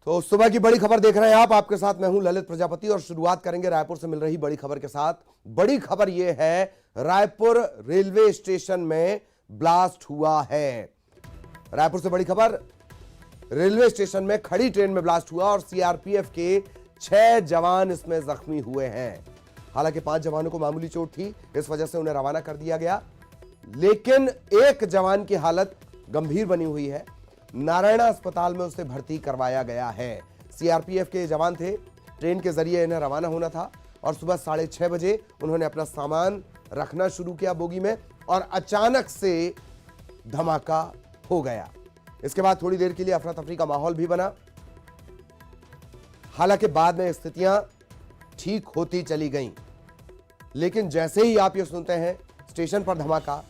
तो सुबह की बड़ी खबर देख रहे हैं आप, आपके साथ मैं हूं ललित प्रजापति और शुरुआत करेंगे रायपुर से मिल रही बड़ी खबर के साथ। बड़ी खबर यह है, रायपुर रेलवे स्टेशन में ब्लास्ट हुआ है। रायपुर से बड़ी खबर, रेलवे स्टेशन में खड़ी ट्रेन में ब्लास्ट हुआ और सीआरपीएफ के 6 जवान इसमें जख्मी हुए हैं। हालांकि 5 जवानों को मामूली चोट थी, इस वजह से उन्हें रवाना कर दिया गया, लेकिन एक जवान की हालत गंभीर बनी हुई है। नारायणा अस्पताल में उसे भर्ती करवाया गया है। सीआरपीएफ के जवान थे, ट्रेन के जरिए इन्हें रवाना होना था और सुबह 6:30 बजे उन्होंने अपना सामान रखना शुरू किया बोगी में और अचानक से धमाका हो गया। इसके बाद थोड़ी देर के लिए अफरा तफरी का माहौल भी बना। हालांकि बाद में स्थितियां ठीक होती चली गईं, लेकिन जैसे ही आप ये सुनते हैं स्टेशन पर धमाका,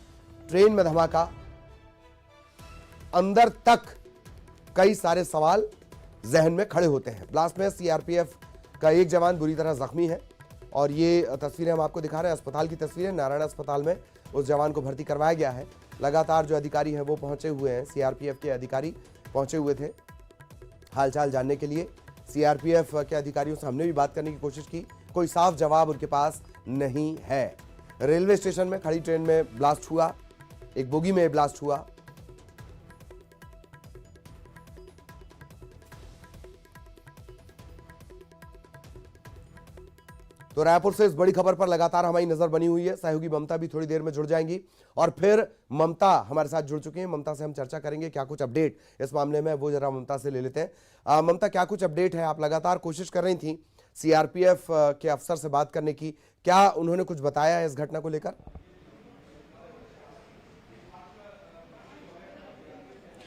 ट्रेन में धमाका, अंदर तक कई सारे सवाल जहन में खड़े होते हैं। ब्लास्ट में सीआरपीएफ का एक जवान बुरी तरह जख्मी है और ये तस्वीरें हम आपको दिखा रहे हैं, अस्पताल की तस्वीरें। नारायण अस्पताल में उस जवान को भर्ती करवाया गया है। लगातार जो अधिकारी हैं वो पहुंचे हुए हैं, सीआरपीएफ के अधिकारी पहुंचे हुए थे हालचाल जानने के लिए। सीआरपीएफ के अधिकारियों से हमने भी बात करने की कोशिश की, कोई साफ जवाब उनके पास नहीं है। रेलवे स्टेशन में खड़ी ट्रेन में ब्लास्ट हुआ, एक बोगी में ब्लास्ट हुआ। तो रायपुर से इस बड़ी खबर पर लगातार हमारी नजर बनी हुई है। सहयोगी ममता भी थोड़ी देर में जुड़ जाएंगी और फिर ममता हमारे साथ जुड़ चुकी हैं। ममता से हम चर्चा करेंगे क्या कुछ अपडेट इस मामले में, वो जरा ममता से ले लेते हैं। ममता, क्या कुछ अपडेट है? आप लगातार कोशिश कर रही थी सीआरपीएफ के अफसर से बात करने की, क्या उन्होंने कुछ बताया है इस घटना को लेकर?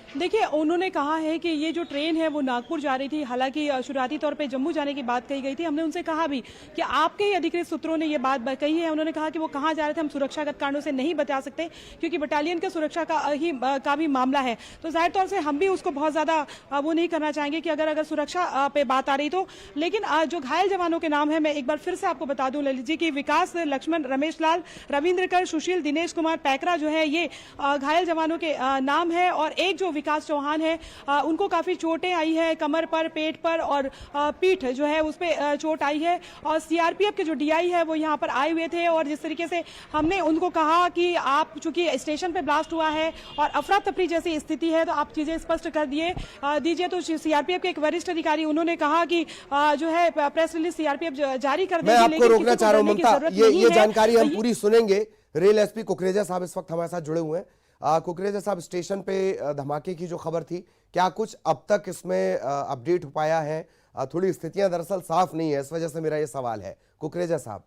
देखिए, उन्होंने कहा है कि ये जो ट्रेन है वो नागपुर जा रही थी। हालांकि शुरुआती तौर पे जम्मू जाने की बात कही गई थी। हमने उनसे कहा भी कि आपके ही अधिकृत सूत्रों ने ये बात कही है। उन्होंने कहा कि वो कहाँ जा रहे थे हम सुरक्षागत कारणों से नहीं बता सकते, क्योंकि बटालियन के सुरक्षा का भी मामला है। तो जाहिर तौर से हम भी उसको बहुत ज्यादा वो नहीं करना चाहेंगे कि अगर सुरक्षा पे बात आ रही तो। लेकिन जो घायल जवानों के नाम है मैं एक बार फिर से आपको बता दूं ललित जी की विकास, लक्ष्मण, रमेश लाल, रविंद्र कर, सुशील, दिनेश कुमार, पैकरा जो है ये घायल जवानों के नाम है। और एक जो विकास चौहान है, उनको काफी चोटें आई है, कमर पर, पेट पर और पीठ जो है उस पे चोट आई है। और सीआरपीएफ के जो डीआई है वो यहाँ पर आए हुए थे और जिस तरीके से हमने उनको कहा कि आप चूंकि स्टेशन पे ब्लास्ट हुआ है और अफरा तफरी जैसी स्थिति है तो आप चीजें स्पष्ट कर दीजिए। तो सीआरपीएफ के एक वरिष्ठ अधिकारी उन्होंने कहा कि जो है प्रेस रिलीज सीआरपीएफ जारी कर देगी। मैं आपको रोकना चाह रहा हूं ममता, ये जानकारी हम पूरी सुनेंगे। रेल एसपी कुकरेजा साहब इस वक्त हमारे साथ जुड़े हुए हैं। कुकरेजा साहब, स्टेशन पे धमाके की जो खबर थी, क्या कुछ अब तक इसमें अपडेट हो पाया है? थोड़ी स्थितियां दरअसल साफ नहीं है, इस वजह से मेरा ये सवाल है। कुकरेजा साहब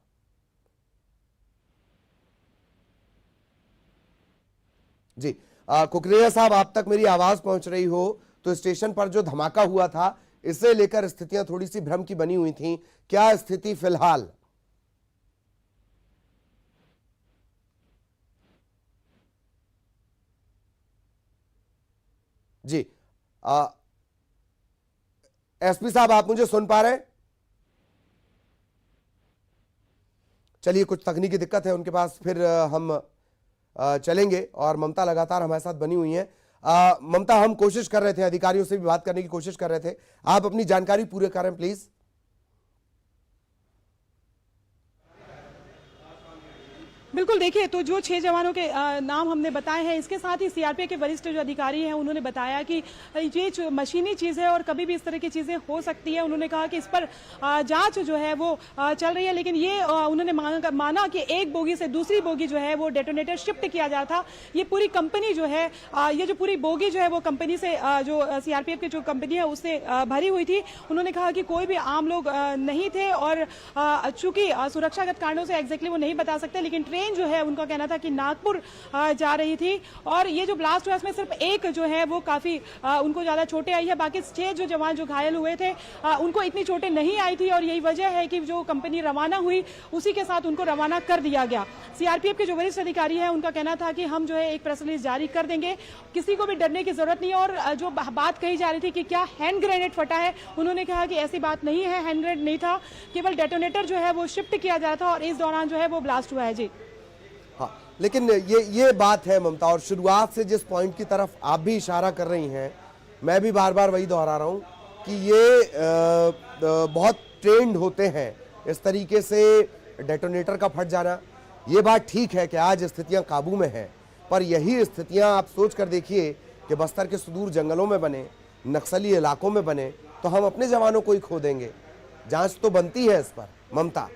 जी, कुकरेजा साहब, आप तक मेरी आवाज पहुंच रही हो तो स्टेशन पर जो धमाका हुआ था इसे लेकर स्थितियां थोड़ी सी भ्रम की बनी हुई थी, क्या स्थिति फिलहाल? जी, एसपी साहब, आप मुझे सुन पा रहे हैं? चलिए, कुछ तकनीकी दिक्कत है उनके पास, फिर हम चलेंगे। और ममता लगातार हमारे साथ बनी हुई है। ममता, हम कोशिश कर रहे थे, अधिकारियों से भी बात करने की कोशिश कर रहे थे, आप अपनी जानकारी पूरी करें प्लीज। बिल्कुल, देखिए, तो जो 6 जवानों के नाम हमने बताए हैं, इसके साथ ही सीआरपीएफ के वरिष्ठ जो अधिकारी हैं उन्होंने बताया कि ये मशीनी चीज है और कभी भी इस तरह की चीजें हो सकती है। उन्होंने कहा कि इस पर जांच जो है वो चल रही है, लेकिन ये उन्होंने माना कि एक बोगी से दूसरी बोगी जो है वो डेटोनेटर शिफ्ट किया जा था। ये पूरी कंपनी जो है, ये जो पूरी बोगी जो है वो कंपनी से, जो सीआरपीएफ की जो कंपनी है उससे भरी हुई थी। उन्होंने कहा कि कोई भी आम लोग नहीं थे और चूंकि सुरक्षागत कारणों से एग्जैक्टली वो नहीं बता सकते, लेकिन ट्रेन जो है उनका कहना था कि नागपुर जा रही थी। और ये जो ब्लास्ट हुआ इसमें सिर्फ एक जो है वो काफी उनको ज्यादा चोटें आई है, बाकी 6 जो जवान जो घायल हुए थे उनको इतनी चोटें नहीं आई थी। और यही वजह है कि जो कंपनी रवाना हुई उसी के साथ उनको रवाना कर दिया गया। सीआरपीएफ के जो वरिष्ठ अधिकारी हैं उनका कहना था कि हम जो है एक प्रेस रिलीज जारी कर देंगे, किसी को भी डरने की जरूरत नहीं है। और जो बात कही जा रही थी कि क्या हैंड ग्रेनेड फटा है, उन्होंने कहा कि ऐसी बात नहीं है, हैंड ग्रेनेड नहीं था, केवल डेटोनेटर जो है वो शिफ्ट किया जा रहा था और इस दौरान जो है वो ब्लास्ट हुआ है। जी हाँ, लेकिन ये बात है ममता, और शुरुआत से जिस पॉइंट की तरफ आप भी इशारा कर रही हैं, मैं भी बार बार वही दोहरा रहा हूं, कि ये बहुत ट्रेंड होते हैं इस तरीके से डेटोनेटर का फट जाना। ये बात ठीक है कि आज स्थितियां काबू में हैं, पर यही स्थितियां आप सोच कर देखिए कि बस्तर के सुदूर जंगलों में बने, नक्सली इलाकों में बने, तो हम अपने जवानों को ही खो देंगे। जांच तो बनती है इस पर, ममता।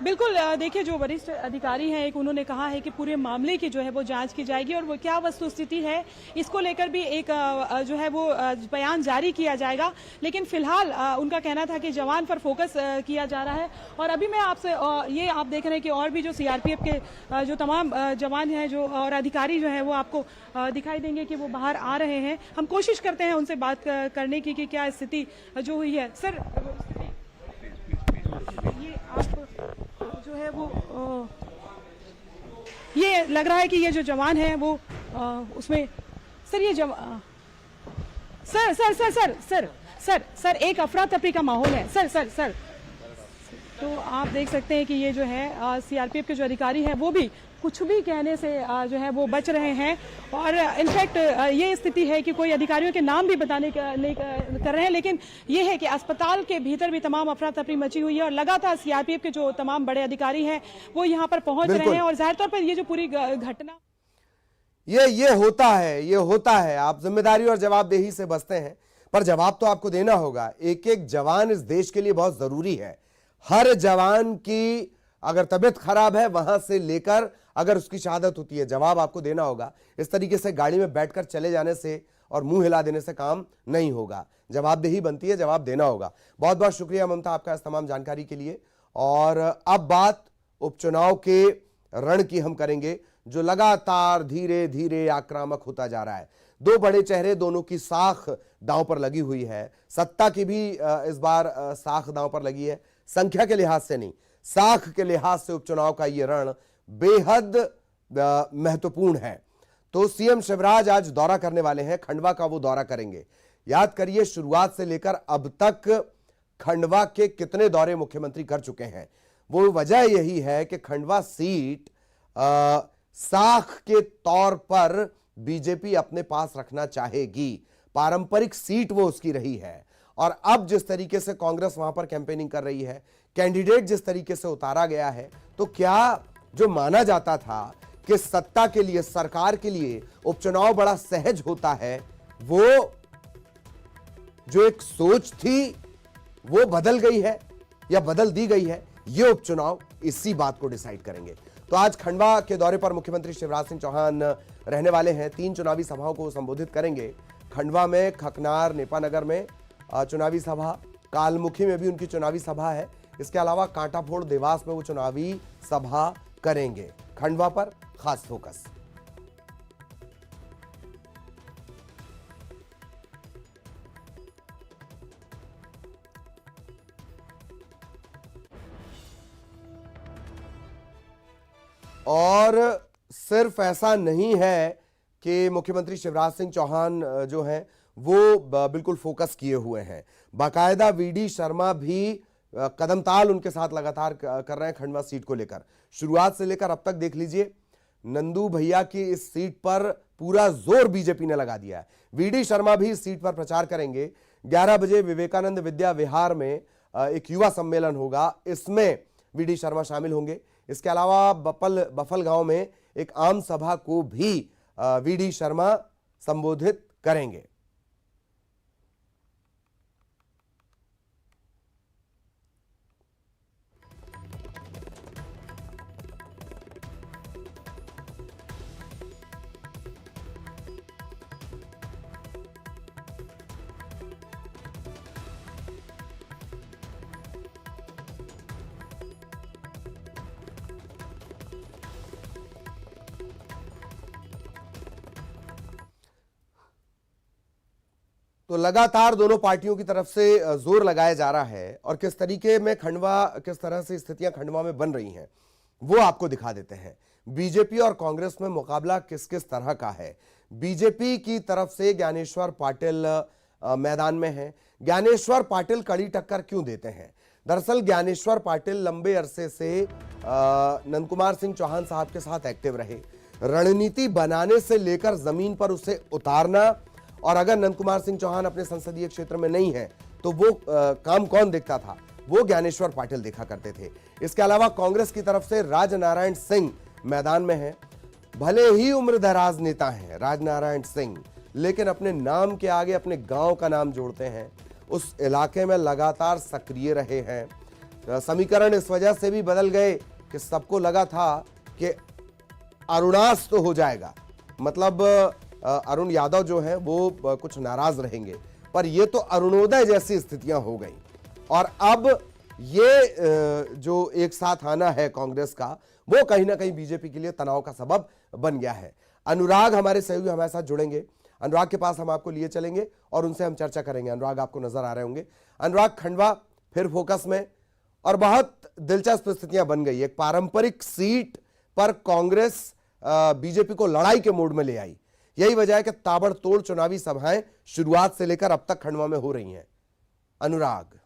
बिल्कुल देखिए, जो वरिष्ठ अधिकारी हैं, एक उन्होंने कहा है कि पूरे मामले की जो है वो जांच की जाएगी और वो क्या वस्तुस्थिति है इसको लेकर भी एक जो है वो बयान जारी किया जाएगा। लेकिन फिलहाल उनका कहना था कि जवान पर फोकस किया जा रहा है। और अभी मैं आपसे ये आप देख रहे हैं कि और भी जो सीआरपीएफ के जो तमाम जवान हैं जो और अधिकारी जो है वो आपको दिखाई देंगे कि वो बाहर आ रहे हैं। हम कोशिश करते हैं उनसे बात करने की कि क्या स्थिति जो हुई है। सर, ये आप जो है वो ये लग रहा है कि ये जो जवान है वो उसमें सर ये sir sir sir sir sir sir sir एक अफरा तफरी का माहौल है। सर सर सर तो आप देख सकते हैं कि ये जो है सीआरपीएफ के जो अधिकारी हैं वो भी कुछ भी कहने से जो है वो बच रहे हैं। और इनफैक्ट ये स्थिति है कि कोई अधिकारियों के नाम भी बताने नहीं कर रहे हैं, लेकिन ये है कि अस्पताल के भीतर भी तमाम अफरा तफरी मची हुई है और लगातार सीआरपीएफ के जो तमाम बड़े अधिकारी हैं वो यहाँ पर पहुंच रहे हैं। और जाहिर तौर पर ये जो पूरी घटना ये होता है। आप जिम्मेदारी और जवाबदेही से बचते हैं, पर जवाब तो आपको देना होगा। एक एक जवान इस देश के लिए बहुत जरूरी है। हर जवान की अगर तबीयत खराब है, वहां से लेकर अगर उसकी शहादत होती है, जवाब आपको देना होगा। इस तरीके से गाड़ी में बैठकर चले जाने से और मुंह हिला देने से काम नहीं होगा। जवाबदेही बनती है, जवाब देना होगा। बहुत बहुत शुक्रिया ममता आपका इस तमाम जानकारी के लिए। और अब बात उपचुनाव के रण की हम करेंगे, जो लगातार धीरे धीरे आक्रामक होता जा रहा है। दो बड़े चेहरे, दोनों की साख दांव पर लगी हुई है। सत्ता की भी इस बार साख दांव पर लगी है। संख्या के लिहाज से नहीं, साख के लिहाज से उपचुनाव का यह रण बेहद महत्वपूर्ण है। तो सीएम शिवराज आज दौरा करने वाले हैं, खंडवा का वो दौरा करेंगे। याद करिए, शुरुआत से लेकर अब तक खंडवा के कितने दौरे मुख्यमंत्री कर चुके हैं। वो वजह यही है कि खंडवा सीट साख के तौर पर बीजेपी अपने पास रखना चाहेगी। पारंपरिक सीट वो उसकी रही है। और अब जिस तरीके से कांग्रेस वहां पर कैंपेनिंग कर रही है, कैंडिडेट जिस तरीके से उतारा गया है, तो क्या जो माना जाता था कि सत्ता के लिए, सरकार के लिए उपचुनाव बड़ा सहज होता है, वो जो एक सोच थी वो बदल गई है या बदल दी गई है, ये उपचुनाव इसी बात को डिसाइड करेंगे। तो आज खंडवा के दौरे पर मुख्यमंत्री शिवराज सिंह चौहान रहने वाले हैं। 3 चुनावी सभाओं को संबोधित करेंगे। खंडवा में, खकनार, नेपानगर में चुनावी सभा, कालमुखी में भी उनकी चुनावी सभा है। इसके अलावा कांटाफोड़, देवास में वो चुनावी सभा करेंगे। खंडवा पर खास फोकस। और सिर्फ ऐसा नहीं है कि मुख्यमंत्री शिवराज सिंह चौहान जो हैं वो बिल्कुल फोकस किए हुए हैं। बाकायदा वीडी शर्मा भी कदम ताल उनके साथ लगातार कर रहे हैं खंडवा सीट को लेकर। शुरुआत से लेकर अब तक देख लीजिए, नंदू भैया की इस सीट पर पूरा जोर बीजेपी ने लगा दिया है। वीडी शर्मा भी इस सीट पर प्रचार करेंगे। 11 बजे विवेकानंद विद्या विहार में एक युवा सम्मेलन होगा, इसमें वीडी शर्मा शामिल होंगे। इसके अलावा बफल गांव में एक आम सभा को भी वीडी शर्मा संबोधित करेंगे। तो लगातार दोनों पार्टियों की तरफ से जोर लगाया जा रहा है और किस तरीके में किस तरह से स्थितियां खंडवा में बन रही हैं वो आपको दिखा देते हैं। बीजेपी और कांग्रेस में मुकाबला किस किस तरह का है। बीजेपी की तरफ से ज्ञानेश्वर पाटिल मैदान में है। ज्ञानेश्वर पाटिल कड़ी टक्कर क्यों देते हैं? दरअसल ज्ञानेश्वर पाटिल लंबे अरसे से नंदकुमार सिंह चौहान साहब के साथ एक्टिव रहे। रणनीति बनाने से लेकर जमीन पर उसे उतारना, और अगर नंद कुमार सिंह चौहान अपने संसदीय क्षेत्र में नहीं है तो वो काम कौन देखता था? वो ज्ञानेश्वर पाटिल देखा करते थे। इसके अलावा कांग्रेस की तरफ से राजनारायण सिंह मैदान में हैं। भले ही उम्रदराज नेता हैं राजनारायण सिंह, लेकिन अपने नाम के आगे अपने गांव का नाम जोड़ते हैं। उस इलाके में लगातार सक्रिय रहे हैं। समीकरण इस वजह से भी बदल गए कि सबको लगा था कि अरुणास तो हो जाएगा, मतलब अरुण यादव जो है वो कुछ नाराज रहेंगे, पर ये तो अरुणोदय जैसी स्थितियां हो गई। और अब ये जो एक साथ आना है कांग्रेस का, वो कहीं ना कहीं बीजेपी के लिए तनाव का सबब बन गया है। अनुराग हमारे सहयोगी हमारे साथ जुड़ेंगे। अनुराग के पास हम आपको लिए चलेंगे और उनसे हम चर्चा करेंगे। अनुराग आपको नजर आ रहे होंगे। अनुराग, खंडवा फिर फोकस में और बहुत दिलचस्प स्थितियां बन गई। एक पारंपरिक सीट पर कांग्रेस बीजेपी को लड़ाई के मोड में ले आई। यही वजह है कि ताबड़तोड़ चुनावी सभाएं शुरुआत से लेकर अब तक खंडवा में हो रही हैं। अनुराग।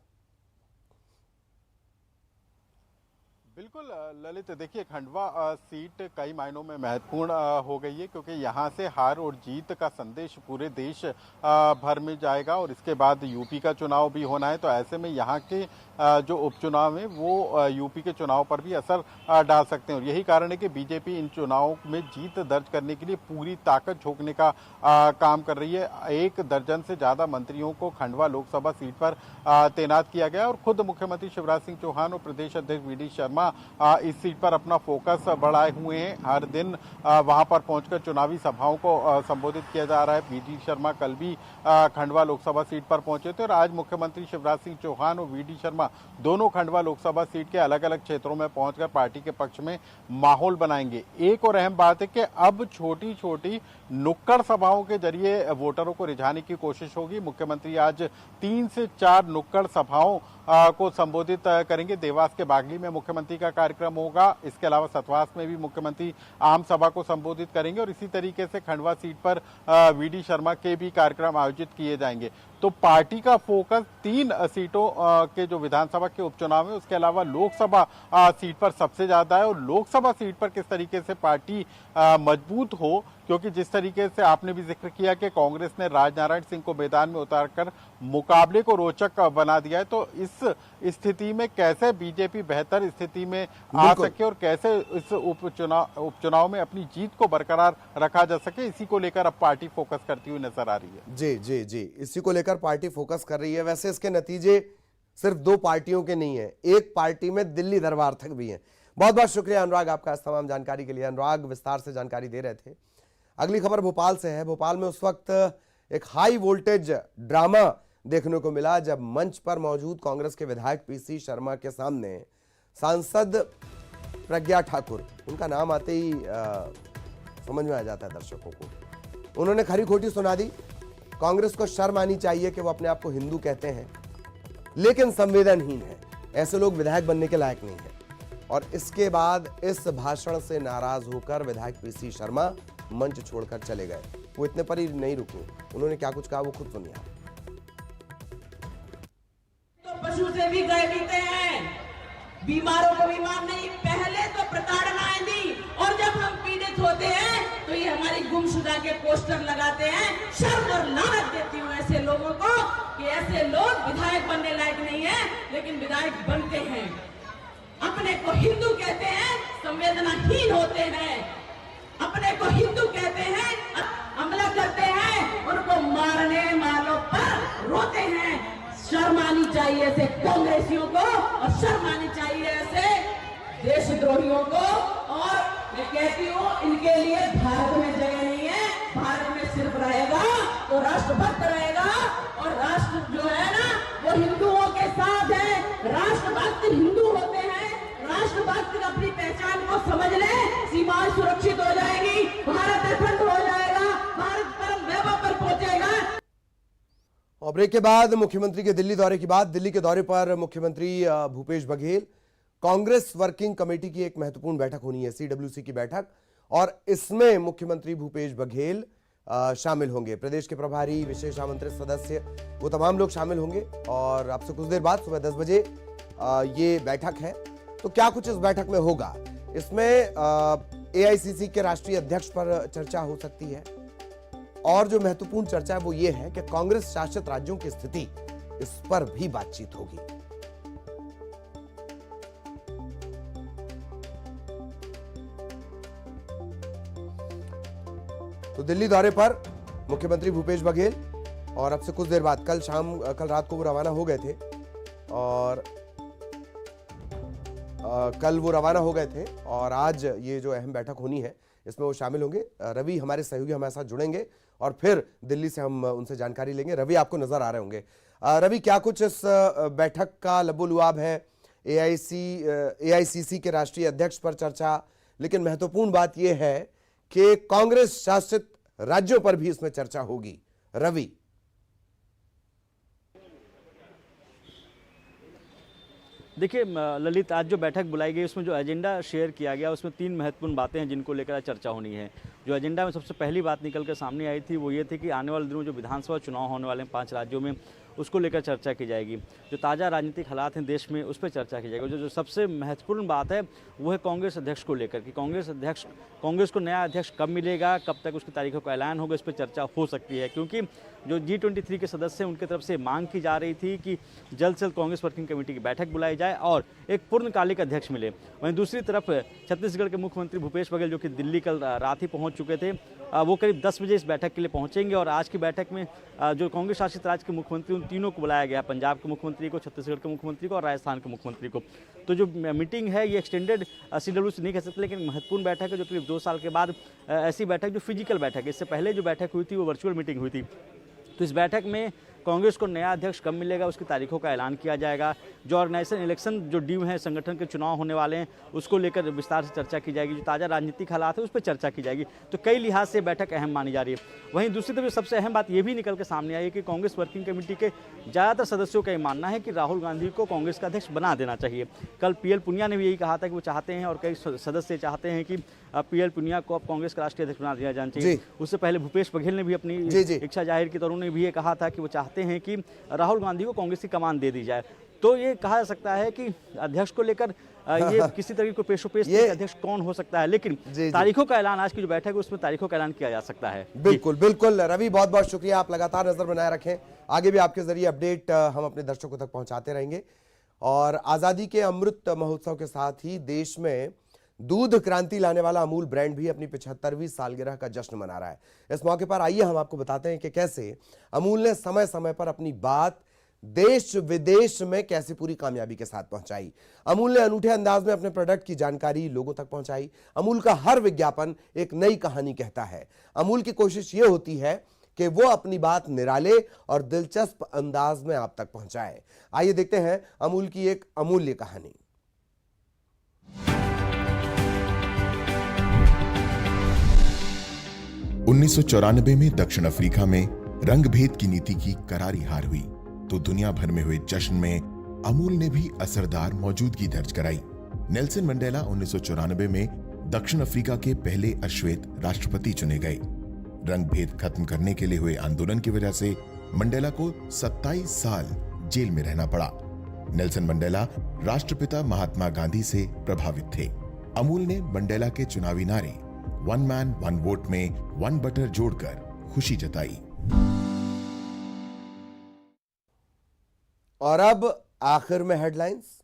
बिल्कुल ललित, देखिए खंडवा सीट कई मायनों में महत्वपूर्ण हो गई है, क्योंकि यहाँ से हार और जीत का संदेश पूरे देश भर में जाएगा और इसके बाद यूपी का चुनाव भी होना है। तो ऐसे में यहाँ के जो उपचुनाव है वो यूपी के चुनाव पर भी असर डाल सकते हैं और यही कारण है कि बीजेपी इन चुनावों में जीत दर्ज करने के लिए पूरी ताकत झोंकने का काम कर रही है। 1 दर्जन से ज्यादा मंत्रियों को खंडवा लोकसभा सीट पर तैनात किया गया और खुद मुख्यमंत्री शिवराज सिंह चौहान और प्रदेश अध्यक्ष वी डी शर्मा इस सीट पर अपना फोकस बढ़ाए हुए हैं। हर दिन वहां पर पहुंचकर चुनावी सभाओं को संबोधित किया जा रहा है। वी डी शर्मा कल भी खंडवा लोकसभा सीट पर पहुंचे थे और आज मुख्यमंत्री शिवराज सिंह चौहान और वी डी शर्मा दोनों खंडवा लोकसभा सीट के अलग अलग क्षेत्रों में पहुंचकर पार्टी के पक्ष में माहौल बनाएंगे। एक और अहम बात है कि अब छोटी छोटी नुक्कड़ सभाओं के जरिए वोटरों को रिझाने की कोशिश होगी। मुख्यमंत्री आज 3 से 4 नुक्कड़ सभाओं को संबोधित करेंगे। देवास के बागली में मुख्यमंत्री का कार्यक्रम होगा। इसके अलावा सतवास में भी मुख्यमंत्री आम सभा को संबोधित करेंगे और इसी तरीके से खंडवा सीट पर वी डी शर्मा के भी कार्यक्रम आयोजित किए जाएंगे। तो पार्टी का फोकस 3 सीटों के जो विधानसभा के उपचुनाव है, उसके अलावा लोकसभा सीट पर सबसे ज्यादा है और लोकसभा सीट पर किस तरीके से पार्टी मजबूत हो, क्योंकि जिस तरीके से आपने भी जिक्र किया कि कांग्रेस ने राजनारायण सिंह को मैदान में उतारकर मुकाबले को रोचक बना दिया है, तो इस स्थिति में कैसे बीजेपी बेहतर स्थिति में आ सके और कैसे इस उपचुनाव में अपनी जीत को बरकरार रखा जा सके, इसी को लेकर अब पार्टी फोकस करती हुई नजर आ रही है। जी जी जी, इसी को लेकर पार्टी फोकस कर रही है। वैसे इसके नतीजे सिर्फ 2 पार्टियों के नहीं है, एक पार्टी में दिल्ली दरबार तक भी है। बहुत बहुत शुक्रिया अनुराग आपका इस तमाम जानकारी के लिए। अनुराग विस्तार से जानकारी दे रहे थे। अगली खबर भोपाल से है। भोपाल में उस वक्त एक हाई वोल्टेज ड्रामा देखने को मिला जब मंच पर मौजूद कांग्रेस के विधायक पीसी शर्मा के सामने सांसद प्रज्ञा ठाकुर, उनका नाम आते ही समझ में आ जाता है दर्शकों को, उन्होंने खरी खोटी सुना दी। कांग्रेस को शर्म आनी चाहिए कि वो अपने आप को हिंदू कहते हैं लेकिन संवेदनहीन है, ऐसे लोग विधायक बनने के लायक नहीं है। और इसके बाद इस भाषण से नाराज होकर विधायक पीसी शर्मा मंच छोड़कर चले गए। वो इतने पर ही नहीं रुके, उन्होंने क्या कुछ कहा वो खुद सुनिए। तो पशु से भी गए बीते हैं, बीमारों को बीमार नहीं, पहले तो प्रताड़नाएं दी और जब हम पीड़ित होते हैं तो ये हमारी गुमशुदा के पोस्टर लगाते हैं। शर्म और लानत देती हूँ ऐसे लोगों को कि ऐसे लोग विधायक बनने लायक नहीं है लेकिन विधायक बनते हैं। अपने को हिंदू कहते हैं, संवेदनाहीन होते हैं, अपने को हिंदू कहते हैं, हमला करते हैं, उनको मारने वालों पर रोते हैं। शर्म आनी चाहिए ऐसे कांग्रेसियों को और शर्म आनी चाहिए ऐसे देशद्रोहियों को। और मैं कहती हूँ इनके लिए भारत में जगह नहीं है। भारत में सिर्फ रहेगा तो राष्ट्रभक्त रहेगा और राष्ट्र जो है ना वो हिंदुओं के साथ है। राष्ट्रभक्त हिंदू होते हैं। राष्ट्रभक्त अपनी पहचान को समझ ले, सीमाएं सुरक्षित हो जाएगी, भारत अखंड हो जाएगा, भारत परम वैभव पर पहुंचेगा। और ब्रेक के बाद मुख्यमंत्री के दिल्ली दौरे की बात। दिल्ली के दौरे पर मुख्यमंत्री भूपेश बघेल, कांग्रेस वर्किंग कमेटी की एक महत्वपूर्ण बैठक होनी है, सीडब्ल्यूसी की बैठक, और इसमें मुख्यमंत्री भूपेश बघेल शामिल होंगे। प्रदेश के प्रभारी, विशेष आमंत्रित सदस्य, वो तमाम लोग शामिल होंगे। और आपसे कुछ देर बाद सुबह 10 बजे ये बैठक है। तो क्या कुछ इस बैठक में होगा, इसमें एआईसीसी के राष्ट्रीय अध्यक्ष पर चर्चा हो सकती है और जो महत्वपूर्ण चर्चा है वो ये है कि कांग्रेस शासित राज्यों की स्थिति, इस पर भी बातचीत होगी। तो दिल्ली दौरे पर मुख्यमंत्री भूपेश बघेल और अब से कुछ देर बाद कल रात को वो रवाना हो गए थे और कल वो रवाना हो गए थे और आज ये जो अहम बैठक होनी है इसमें वो शामिल होंगे। रवि हमारे सहयोगी हमारे साथ जुड़ेंगे और फिर दिल्ली से हम उनसे जानकारी लेंगे। रवि आपको नजर आ रहे होंगे। रवि, क्या कुछ इस बैठक का लबोलुआब है? एआईसीसी के राष्ट्रीय अध्यक्ष पर चर्चा, लेकिन महत्वपूर्ण बात यह है कि कांग्रेस शासित राज्यों पर भी इसमें चर्चा होगी। रवि, देखिए ललित, आज जो बैठक बुलाई गई उसमें जो एजेंडा शेयर किया गया उसमें 3 महत्वपूर्ण बातें हैं जिनको लेकर आज चर्चा होनी है। जो एजेंडा में सबसे पहली बात निकल कर सामने आई थी वो ये थी कि आने वाले दिनों जो विधानसभा चुनाव होने वाले हैं 5 राज्यों में, उसको लेकर चर्चा की जाएगी। जो ताज़ा राजनीतिक हालात हैं देश में उस पर चर्चा की जाएगी। जो सबसे महत्वपूर्ण बात है वो है कांग्रेस अध्यक्ष को लेकर कि कांग्रेस को नया अध्यक्ष कब मिलेगा, कब तक उसकी तारीखों का ऐलान होगा, इस पर चर्चा हो सकती है। क्योंकि जो G23 के सदस्य हैं उनकी तरफ से मांग की जा रही थी कि जल्द से जल्द कांग्रेस वर्किंग कमेटी की बैठक बुलाई जाए और एक पूर्णकालिक अध्यक्ष मिले। वहीं दूसरी तरफ छत्तीसगढ़ के मुख्यमंत्री भूपेश बघेल जो कि दिल्ली कल रात ही पहुंच चुके थे, वो करीब 10 बजे इस बैठक के लिए पहुंचेंगे और आज की बैठक में जो कांग्रेस शासित राज्य के मुख्यमंत्री उन तीनों को बुलाया गया, पंजाब के मुख्यमंत्री को, छत्तीसगढ़ के मुख्यमंत्री को और राजस्थान के मुख्यमंत्री को। तो जो मीटिंग है ये एक्सटेंडेड CWC नहीं कह सकते, लेकिन महत्वपूर्ण बैठक है जो करीब 2 साल के बाद ऐसी बैठक जो फिजिकल बैठक है। इससे पहले जो बैठक हुई थी वो वर्चुअल मीटिंग हुई थी। तो इस बैठक में कांग्रेस को नया अध्यक्ष कब मिलेगा उसकी तारीखों का ऐलान किया जाएगा। जो ऑर्गेनाइजेशन इलेक्शन जो ड्यू है, संगठन के चुनाव होने वाले हैं, उसको लेकर विस्तार से चर्चा की जाएगी। जो ताज़ा राजनीतिक हालात है उस पर चर्चा की जाएगी। तो कई लिहाज से बैठक अहम मानी जा रही है। वहीं दूसरी तरफ सबसे अहम बात यह भी निकल के सामने आई है कि कांग्रेस वर्किंग कमेटी के ज़्यादातर सदस्यों का ये मानना है कि राहुल गांधी को कांग्रेस का अध्यक्ष बना देना चाहिए। कल PL पुनिया ने भी यही कहा था कि वो चाहते हैं और कई सदस्य चाहते हैं कि PL पुनिया को अब कांग्रेस का राष्ट्रीय अध्यक्ष बना दिया जाना चाहिए। उससे पहले भूपेश बघेल ने भी अपनी इच्छा जाहिर की, तो उन्होंने भी ये कहा था कि वो चाहते हैं कि राहुल गांधी को कांग्रेस की कमान दे दी जाए। तो ये कहा जा सकता है कि अध्यक्ष को लेकर ये किसी तरह को पेशोपेश अध्यक्ष कौन हो सकता है, लेकिन तारीखों का ऐलान, आज की जो बैठक है उसमें तारीखों का ऐलान किया जा सकता है। बिल्कुल बिल्कुल रवि, बहुत बहुत शुक्रिया। आप लगातार नजर बनाए रखें, आगे भी आपके जरिए अपडेट हम अपने दर्शकों तक पहुंचाते रहेंगे। और आजादी के अमृत महोत्सव के साथ ही देश में दूध क्रांति लाने वाला अमूल ब्रांड भी अपनी 75वीं सालगिरह का जश्न मना रहा है। इस मौके पर आइए हम आपको बताते हैं कि कैसे अमूल ने समय समय पर अपनी बात देश विदेश में कैसे पूरी कामयाबी के साथ पहुंचाई। अमूल ने अनूठे अंदाज में अपने प्रोडक्ट की जानकारी लोगों तक पहुंचाई। अमूल का हर विज्ञापन एक नई कहानी कहता है। अमूल की कोशिश यह होती है कि वो अपनी बात निराले और दिलचस्प अंदाज में आप तक पहुंचाए। आइए देखते हैं अमूल की एक अमूल्य कहानी। उन्नीस 1994 में दक्षिण अफ्रीका में रंगभेद की नीति की करारी हार हुई तो दुनिया भर में हुए जश्न में अमूल ने भी असरदार मौजूदगी दर्ज कराई। नेल्सन मंडेला 1994 में दक्षिण अफ्रीका के पहले अश्वेत राष्ट्रपति चुने गए। रंगभेद खत्म करने के लिए हुए आंदोलन की वजह से मंडेला को 27 साल जेल में रहना पड़ा। नेल्सन मंडेला राष्ट्रपिता महात्मा गांधी से प्रभावित थे। अमूल ने मंडेला के चुनावी नारे 1 मैन 1 वोट में 1 बटर जोड़कर खुशी जताई। और अब आखिर में हेडलाइंस।